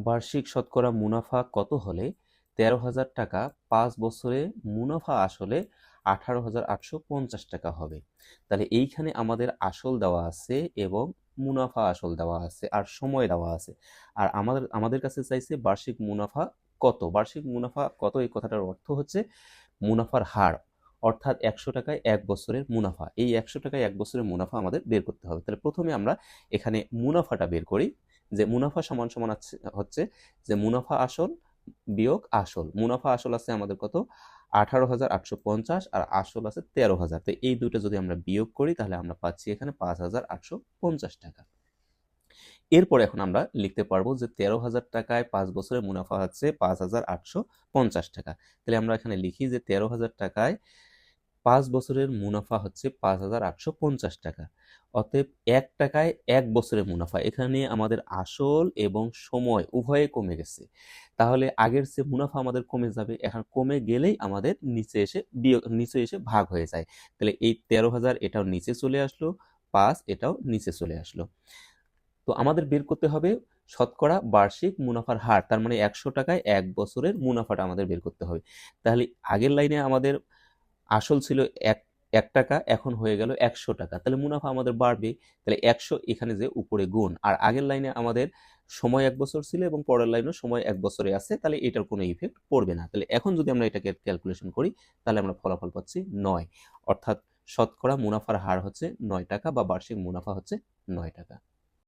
বার্ষিক শতকরা মুনাফা কত হলে 13,000 টাকা 5 বছরে মুনাফা আসলে 18,850 টাকা হবে? তাহলে এইখানে আমাদের আসল দেওয়া আছে এবং মুনাফা আসল দেওয়া আছে আর সময় দেওয়া আছে। আর আমাদের কাছে চাইছে বার্ষিক মুনাফা কত। বার্ষিক মুনাফা কত এই কথাটার অর্থ হচ্ছে মুনাফার হার, অর্থাৎ 100 টাকায় 1 বছরের মুনাফা। এই 100 টাকায় 1 বছরের মুনাফা আমাদের বের করতে হবে। তাহলে প্রথমে আমরা এখানে মুনাফাটা বের করি, যে মুনাফা সমান সমান হচ্ছে যে মুনাফা আসল বিয়োগ আসল। মুনাফা আসল আছে আমাদের কত, 18,850, আর আসল আছে 13,000। তো এই দুটো যদি আমরা বিয়োগ করি তাহলে আমরা পাচ্ছি এখানে 5,850 টাকা। এরপর এখন আমরা লিখতে পারবো যে 13,000 টাকায় 5 বছরের মুনাফা হচ্ছে 5,850 টাকা। তাহলে আমরা এখানে লিখি যে 13,000 টাকায় 5 বছরের মুনাফা হচ্ছে 5,850 টাকা। অতএব 1 টাকায় 1 বছরের মুনাফা, এখানে আমাদের আসল এবং সময় উভয়ে কমে গেছে। তাহলে আগের চেয়ে মুনাফা আমাদের কমে যাবে। এখন কমে গেলেই আমাদের নিচে এসে ভাগ হয়ে যায়। তাহলে এই 13,000 এটাও নিচে চলে আসলো, 5 এটাও নিচে চলে আসলো। তো আমাদের বের করতে হবে শতকরা বার্ষিক মুনাফার হার, তার মানে 100 টাকায় 1 বছরের মুনাফাটা আমাদের বের করতে হবে। তাহলে আগের লাইনে আমাদের আসল ছিল 1 টাকা, এখন হয়ে গেল 100 টাকা। তাহলে মুনাফা আমাদের বাড়বে। তাহলে 100 এখানে যে উপরে গুণ, আর আগের লাইনে আমাদের সময় 1 বছর ছিল এবং পরের লাইনেও সময় 1 বছরে আছে, তাহলে এটার কোনো ইফেক্ট পড়বে না। তাহলে এখন যদি আমরা এটাকে ক্যালকুলেশন করি তাহলে আমরা ফলাফল পাচ্ছি 9, অর্থাৎ শতকরা মুনাফার হার হচ্ছে 9 টাকা বা বার্ষিক মুনাফা হচ্ছে 9 টাকা।